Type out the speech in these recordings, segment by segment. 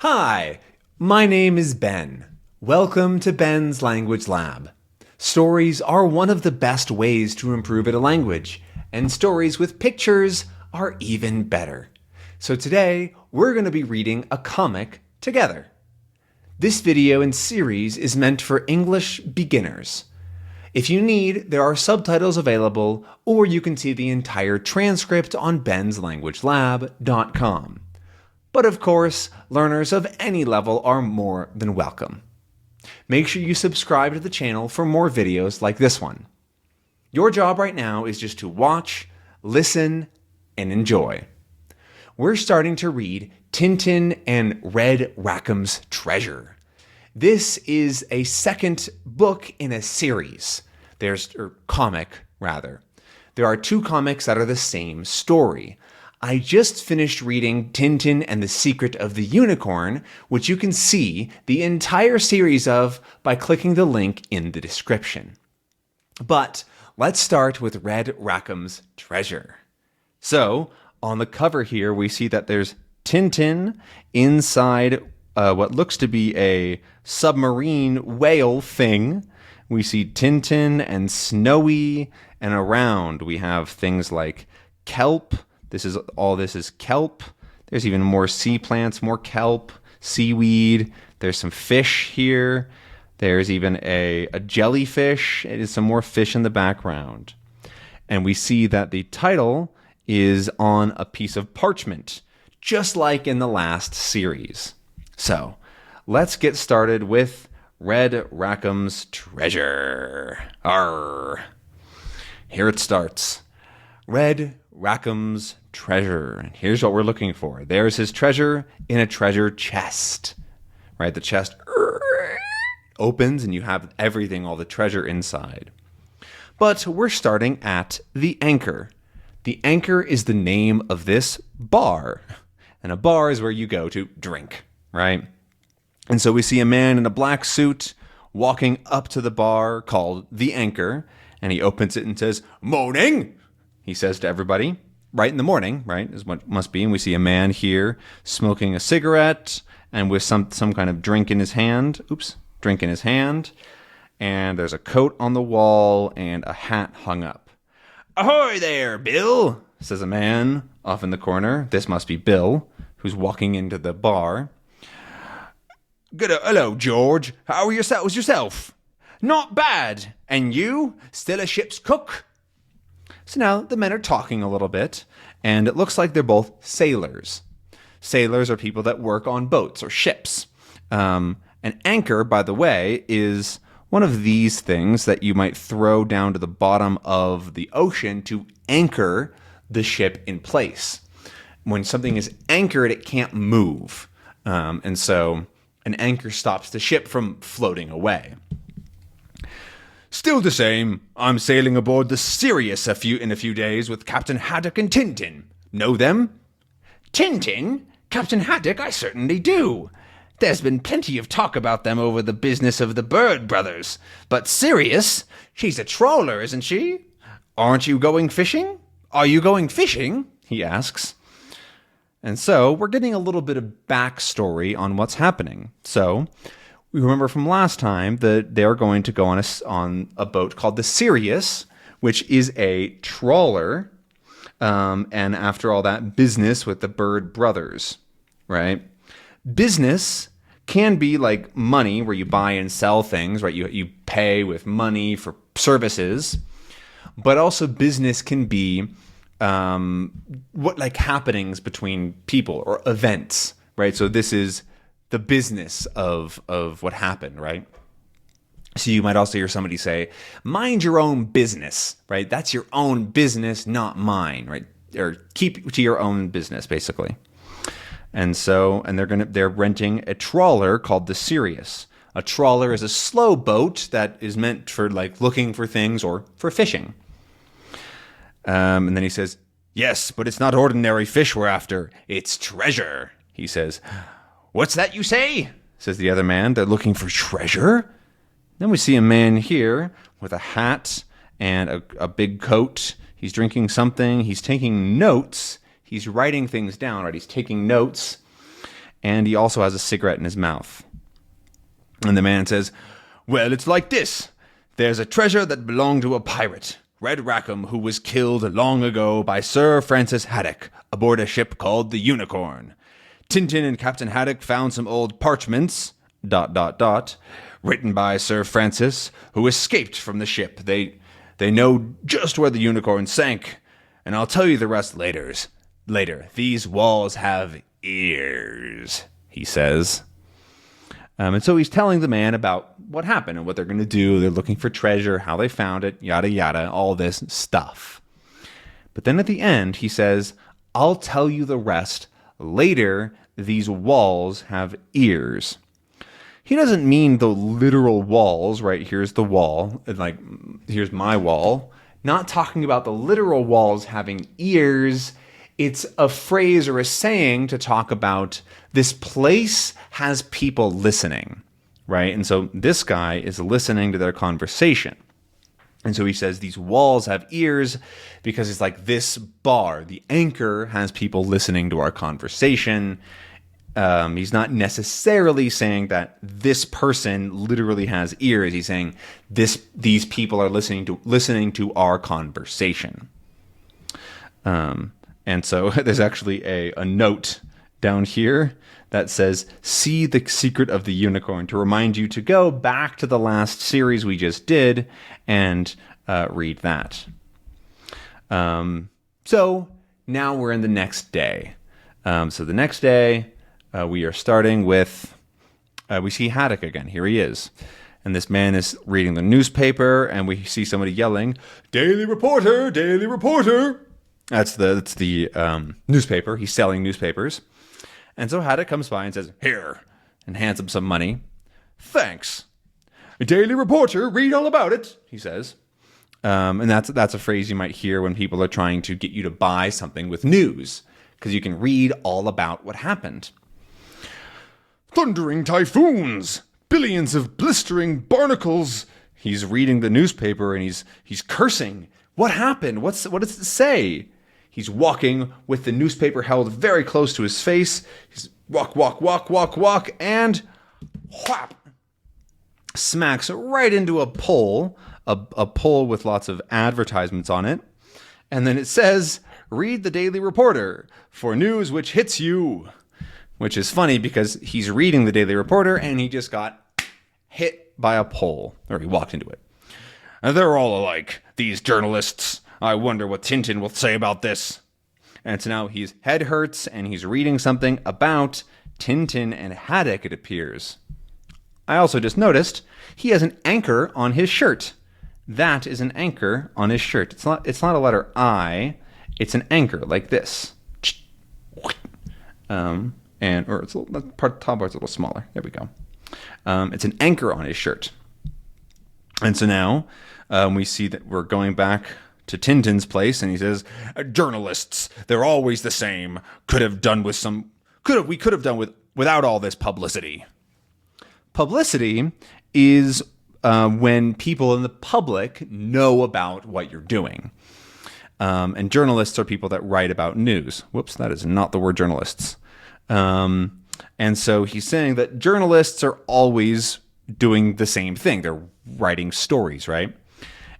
Hi, my name is Ben. Welcome to Ben's Language Lab. Stories are one of the best ways to improve at a language, and stories with pictures are even better. So today, we're going to be reading a comic together. This video and series is meant for English beginners. If you need, there are subtitles available, or you can see the entire transcript on benslanguagelab.com. But of course, learners of any level are more than welcome. Make sure you subscribe to the channel for more videos like this one. Your job right now is just to watch, listen, and enjoy. We're starting to read Tintin and Red Rackham's Treasure. This is a second book in a series. Comic, rather. There are two comics that are the same story. I just finished reading Tintin and the Secret of the Unicorn, which you can see the entire series of by clicking the link in the description. But let's start with Red Rackham's Treasure. So, on the cover here, we see that there's Tintin inside what looks to be a submarine whale thing. We see Tintin and Snowy, and around we have things like kelp. All this is kelp. There's even more sea plants, more kelp, seaweed. There's some fish here. There's even a jellyfish. There's some more fish in the background. And we see that the title is on a piece of parchment, just like in the last series. So, let's get started with Red Rackham's Treasure. Arr. Here it starts. Red Rackham's Treasure. And here's what we're looking for. There's his treasure in a treasure chest. Right? The chest opens and you have everything, all the treasure inside. But we're starting at the Anchor. The Anchor is the name of this bar. And a bar is where you go to drink, right? And so we see a man in a black suit walking up to the bar called the Anchor. And he opens it and says, "Morning!" He says to everybody, right in the morning, right, is what must be. And we see a man here smoking a cigarette and with some kind of drink in his hand. Drink in his hand. And there's a coat on the wall and a hat hung up. "Ahoy there, Bill," says a man off in the corner. This must be Bill, who's walking into the bar. "Good. Hello, George. How are yourself?" "Not bad. And you? Still a ship's cook?" So now the men are talking a little bit, and it looks like they're both sailors. Sailors are people that work on boats or ships. An anchor, by the way, is one of these things that you might throw down to the bottom of the ocean to anchor the ship in place. When something is anchored, it can't move. And so an anchor stops the ship from floating away. "Still the same. I'm sailing aboard the Sirius in a few days with Captain Haddock and Tintin. Know them?" "Tintin? Captain Haddock? I certainly do. There's been plenty of talk about them over the business of the Bird brothers. But Sirius? She's a trawler, isn't she? Aren't you going fishing? Are you going fishing?" he asks. And so we're getting a little bit of backstory on what's happening. So we remember from last time that they're going to go on a boat called the Sirius, which is a trawler. And after all that business with the Bird brothers, right? Business can be like money, where you buy and sell things, right? You pay with money for services. But also business can be happenings between people or events, right? So this is the business of what happened, right? So you might also hear somebody say, "Mind your own business," right? That's your own business, not mine, right? Or keep to your own business, basically. And so, they're renting a trawler called the Sirius. A trawler is a slow boat that is meant for looking for things or for fishing. And then he says, "Yes, but it's not ordinary fish we're after. It's treasure," he says. "What's that you say?" says the other man. "They're looking for treasure?" Then we see a man here with a hat and a big coat. He's drinking something. He's taking notes. He's writing things down, right? He's taking notes. and he also has a cigarette in his mouth. And the man says, "Well, it's like this. There's a treasure that belonged to a pirate, Red Rackham, who was killed long ago by Sir Francis Haddock aboard a ship called the Unicorn. Tintin and Captain Haddock found some old parchments, ... written by Sir Francis, who escaped from the ship. They know just where the Unicorn sank, and I'll tell you the rest later. These walls have ears," he says. And so he's telling the man about what happened and what they're going to do. They're looking for treasure, how they found it, yada, yada, all this stuff. But then at the end, he says, "I'll tell you the rest later. These walls have ears." He doesn't mean the literal walls, right? Here's the wall, and like, here's my wall. Not talking about the literal walls having ears. It's a phrase or a saying to talk about this place has people listening, right? And so this guy is listening to their conversation. And so he says these walls have ears because it's like this bar, the anchor, has people listening to our conversation. He's not necessarily saying that this person literally has ears. He's saying these people are listening to our conversation. And so there's actually a note down here that says, "See the secret of the unicorn," to remind you to go back to the last series we just did and read that. So now we're in the next day. So the next day, we are starting with, we see Haddock again. Here he is. And this man is reading the newspaper, and we see somebody yelling, "Daily Reporter, Daily Reporter." That's the newspaper. He's selling newspapers. And so Haddock comes by and says, "Here," and hands him some money. "Thanks. Daily Reporter, read all about it," he says. And that's a phrase you might hear when people are trying to get you to buy something with news, because you can read all about what happened. "Thundering typhoons, billions of blistering barnacles." He's reading the newspaper and he's cursing. What happened? What does it say? He's walking with the newspaper held very close to his face. He's walk, and whap! Smacks right into a pole, a pole with lots of advertisements on it. And then it says, "Read the Daily Reporter for news which hits you." Which is funny because he's reading the Daily Reporter and he just got hit by a pole, or he walked into it. "They're all alike, these journalists. I wonder what Tintin will say about this." And so now his head hurts and he's reading something about Tintin and Haddock, it appears. I also just noticed he has an anchor on his shirt. That is an anchor on his shirt. It's not a letter I, it's an anchor like this. Or it's the top part's a little smaller. There we go. It's an anchor on his shirt. And so now we see that we're going back to Tintin's place, and he says, "Journalists, they're always the same. We could have done without all this publicity." Publicity is when people in the public know about what you're doing. And journalists are people that write about news. Whoops, that is not the word journalists. And so he's saying that journalists are always doing the same thing. They're writing stories, right?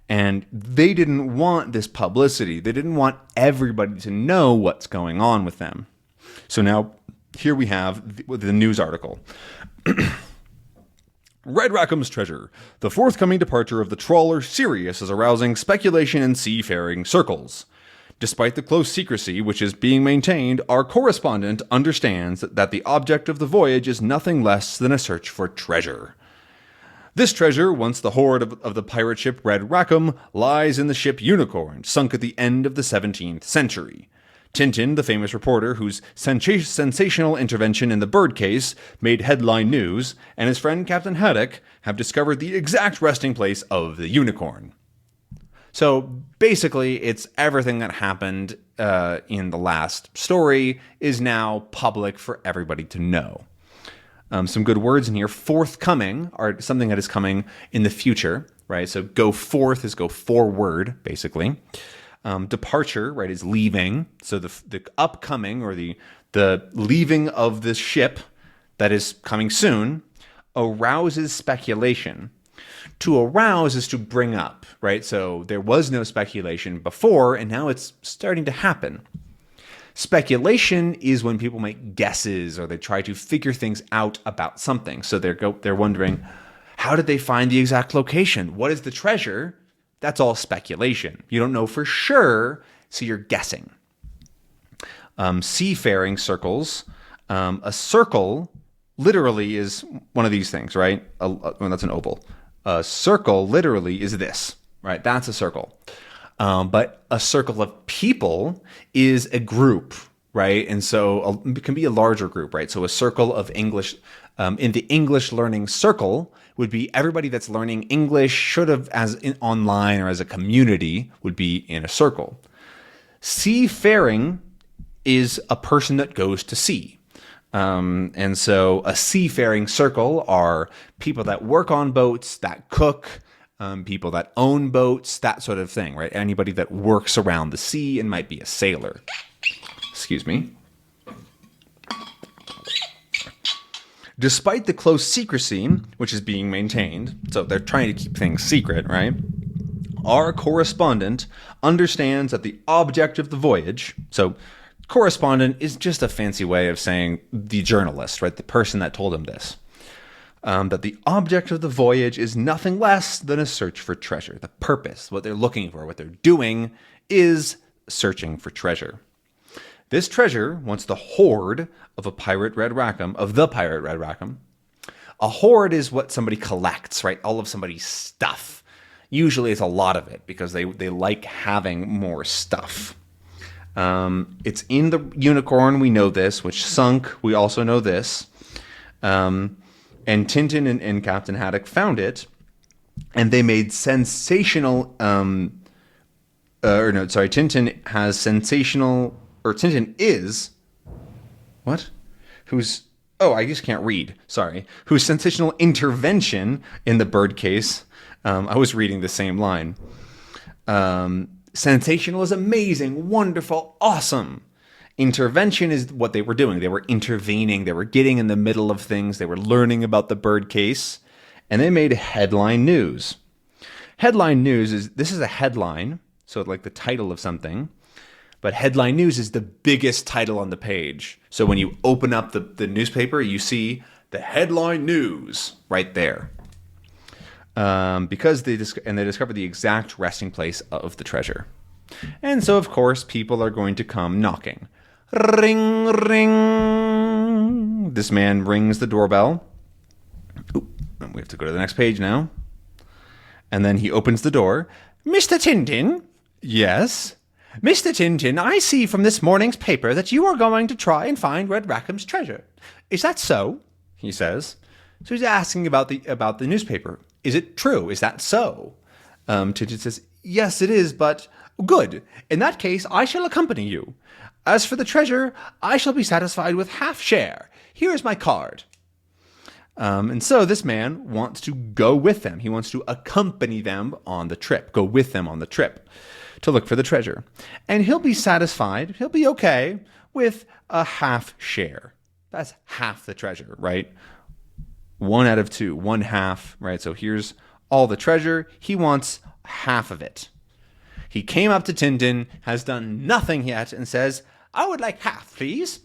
And they didn't want this publicity. They didn't want everybody to know what's going on with them. So now here we have the news article. "Red Rackham's treasure. The forthcoming departure of the trawler Sirius is arousing speculation in seafaring circles. Despite the close secrecy which is being maintained, our correspondent understands that the object of the voyage is nothing less than a search for treasure. This treasure, once the hoard of the pirate ship Red Rackham, lies in the ship Unicorn, sunk at the end of the 17th century. Tintin, the famous reporter whose sensational intervention in the bird case made headline news, and his friend Captain Haddock have discovered the exact resting place of the Unicorn." So basically, it's everything that happened in the last story is now public for everybody to know. Some good words in here. Forthcoming are something that is coming in the future, right? So go forth is go forward, basically. Departure, right, is leaving. So the upcoming or the leaving of this ship that is coming soon arouses speculation. To arouse is to bring up, right? So there was no speculation before, and now it's starting to happen. Speculation is when people make guesses or they try to figure things out about something. So they're wondering, how did they find the exact location? What is the treasure? That's all speculation. You don't know for sure, so you're guessing. Seafaring circles. A circle literally is one of these things, right? That's an oval. A circle literally is this, right? That's a circle. But a circle of people is a group, right? And so it can be a larger group, right? So a circle of English, in the English learning circle would be everybody that's learning English should have, online or as a community, would be in a circle. Seafaring is a person that goes to sea. And so a seafaring circle are people that work on boats, that cook, people that own boats, that sort of thing, right? Anybody that works around the sea and might be a sailor. Excuse me. Despite the close secrecy, which is being maintained, so they're trying to keep things secret, right? Our correspondent understands that the object of the voyage, so correspondent is just a fancy way of saying the journalist, right? The person that told him this. That the object of the voyage is nothing less than a search for treasure. The purpose, what they're looking for, what they're doing is searching for treasure. This treasure wants the hoard of the pirate Red Rackham. A hoard is what somebody collects, right? All of somebody's stuff. Usually it's a lot of it because they like having more stuff. It's in the Unicorn, we know this, which sunk, we also know this. And Tintin and Captain Haddock found it, and they made sensational, Tintin has sensational, or Tintin is, what? I just can't read, sorry. Whose sensational intervention in the bird case, I was reading the same line. Sensational is amazing, wonderful, awesome. Intervention is what they were doing. They were intervening. They were getting in the middle of things. They were learning about the bird case. And they made headline news. Headline news this is a headline, so like the title of something. But headline news is the biggest title on the page. So when you open up the newspaper, you see the headline news right there. Because they discovered the exact resting place of the treasure. And so, of course, people are going to come knocking. Ring, ring. This man rings the doorbell. Ooh, we have to go to the next page now. And then he opens the door. Mr. Tintin? Yes? Mr. Tintin, I see from this morning's paper that you are going to try and find Red Rackham's treasure. Is that so? He says. So he's asking about the newspaper. Is it true? Is that so? Tintin says, yes, it is, but good. In that case, I shall accompany you. As for the treasure, I shall be satisfied with half share. Here is my card. And so this man wants to go with them. He wants to accompany them on the trip, go with them on the trip to look for the treasure. And he'll be satisfied, he'll be okay with a half share. That's half the treasure, right? 1 out of 2, 1/2, right? So here's all the treasure. He wants half of it. He came up to Tintin, has done nothing yet, and says, I would like half, please.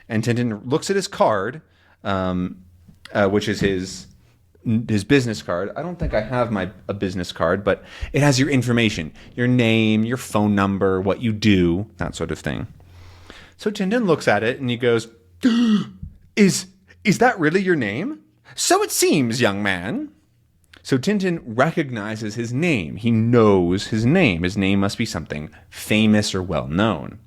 And Tintin looks at his card, which is his business card. I don't think I have a business card, but it has your information, your name, your phone number, what you do, that sort of thing. So Tintin looks at it and he goes, Is that really your name? So it seems, young man. So Tintin recognizes his name. He knows his name. His name must be something famous or well-known.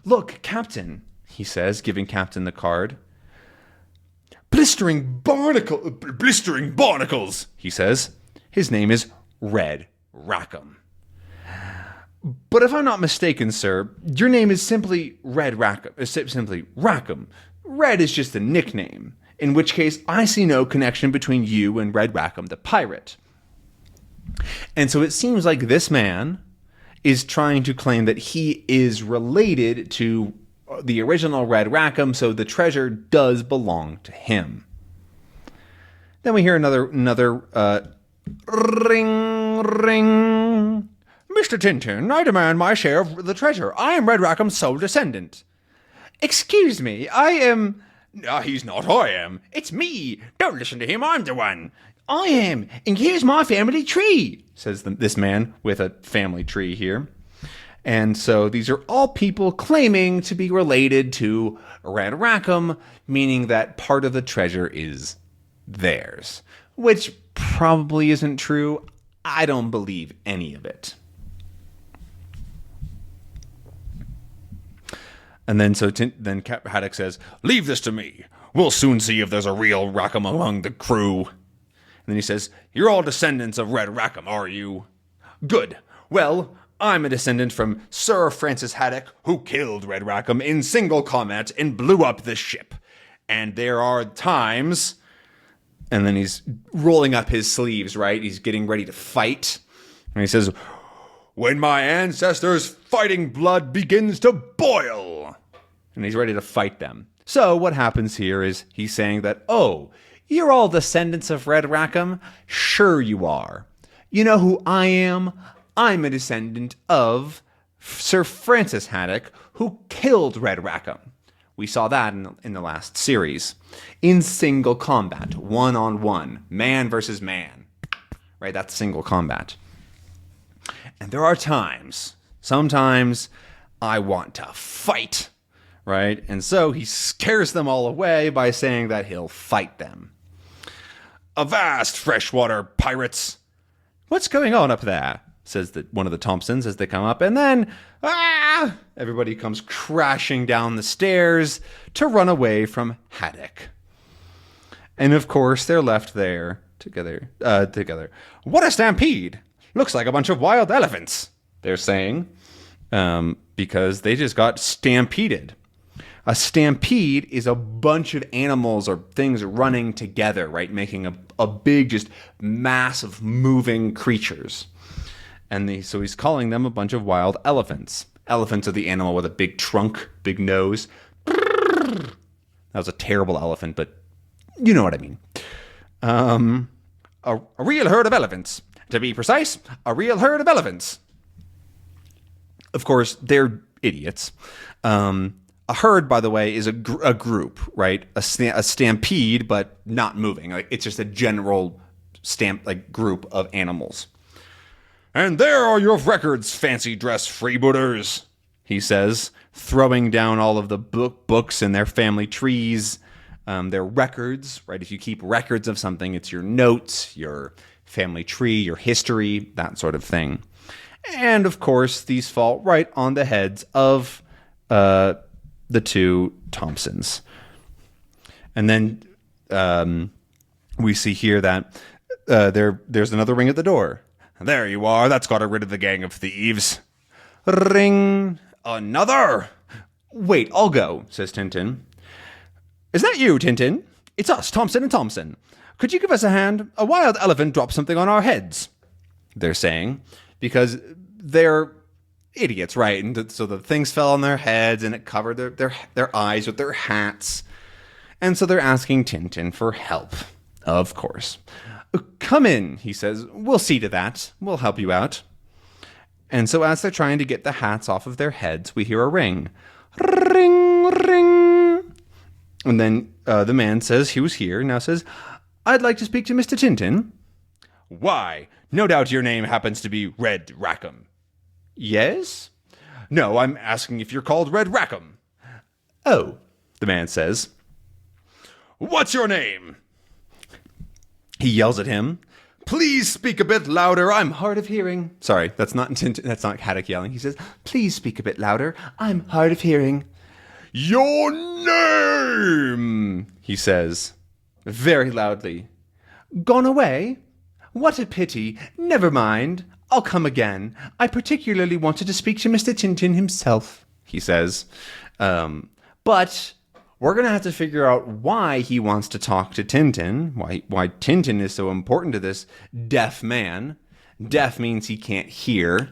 Look, Captain, he says, giving Captain the card. Blistering barnacles, he says. His name is Red Rackham. But if I'm not mistaken, sir, your name is simply Red Rackham. Simply Rackham. Red is just a nickname. In which case, I see no connection between you and Red Rackham the pirate. And so it seems like this man is trying to claim that he is related to the original Red Rackham, so the treasure does belong to him. Then we hear another ring, ring. Mr. Tintin, I demand my share of the treasure. I am Red Rackham's sole descendant. Excuse me, I am... he's not, I am. It's me. Don't listen to him, I'm the one. I am, and here's my family tree, says this man with a family tree here. And so these are all people claiming to be related to Red Rackham, meaning that part of the treasure is theirs, which probably isn't true. I don't believe any of it. And then then Captain Haddock says, "Leave this to me. We'll soon see if there's a real Rackham among the crew." And then he says, "You're all descendants of Red Rackham, are you? Good. Well, I'm a descendant from Sir Francis Haddock, who killed Red Rackham in single combat and blew up the ship. And there are times..." And then he's rolling up his sleeves, right? He's getting ready to fight. And he says, "When my ancestors' fighting blood begins to boil." And he's ready to fight them. So what happens here is he's saying that, oh, you're all descendants of Red Rackham? Sure you are. You know who I am? I'm a descendant of Sir Francis Haddock, who killed Red Rackham. We saw that in the last series. In single combat, one-on-one, man versus man. Right, that's single combat. And there are sometimes I want to fight, right? And so he scares them all away by saying that he'll fight them. "Avast, freshwater pirates!" "What's going on up there?" says one of the Thompsons as they come up. And then, everybody comes crashing down the stairs to run away from Haddock. And of course, they're left there together. "What a stampede! Looks like a bunch of wild elephants," they're saying, because they just got stampeded. A stampede is a bunch of animals or things running together, right? Making a big, just mass of moving creatures. And so he's calling them a bunch of wild elephants. Elephants are the animal with a big trunk, big nose. That was a terrible elephant, but you know what I mean. A real herd of elephants. To be precise, a real herd of elephants. Of course, they're idiots. A herd, by the way, is a group, right? A stampede, but not moving. Like it's just a general group of animals. "And there are your records, fancy dress freebooters," he says, throwing down all of the books in their family trees. Their records, right? If you keep records of something, it's your notes, your family tree, your history, that sort of thing. And of course, these fall right on the heads of the two Thompsons. And then we see here that there's another ring at the door. "There you are. That's got rid of the gang of thieves." "Ring. Another." "Wait, I'll go," says Tintin. "Is that you, Tintin? It's us, Thompson and Thompson. Could you give us a hand? A wild elephant dropped something on our heads," they're saying, because they're idiots, right? And so the things fell on their heads and it covered their eyes with their hats. And so they're asking Tintin for help, of course. "Come in," he says. "We'll see to that. We'll help you out." And so as they're trying to get the hats off of their heads, we hear a ring. Ring, ring. And then the man says he was here, now says, "I'd like to speak to Mr. Tintin." "Why? No doubt your name happens to be Red Rackham." "Yes?" "No, I'm asking if you're called Red Rackham." "Oh," the man says. "What's your name?" He yells at him. "Please speak a bit louder. I'm hard of hearing." Sorry, that's not Haddock yelling. He says, "Please speak a bit louder. I'm hard of hearing." "Your name," he says, very loudly. "Gone away? What a pity. Never mind. I'll come again. I particularly wanted to speak to Mr. Tintin himself," he says. But we're going to have to figure out why he wants to talk to Tintin, why Tintin is so important to this deaf man. Deaf means he can't hear,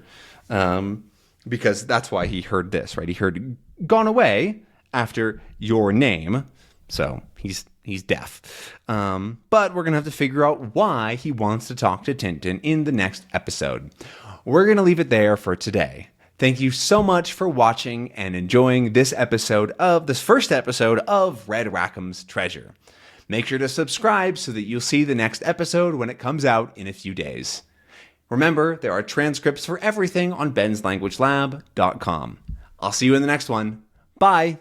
because that's why he heard this, right? He heard, "Gone away? after your name. So he's deaf. But we're going to have to figure out why he wants to talk to Tintin in the next episode. We're going to leave it there for today. Thank you so much for watching and enjoying this first episode of Red Rackham's Treasure. Make sure to subscribe so that you'll see the next episode when it comes out in a few days. Remember, there are transcripts for everything on benslanguagelab.com. I'll see you in the next one. Bye!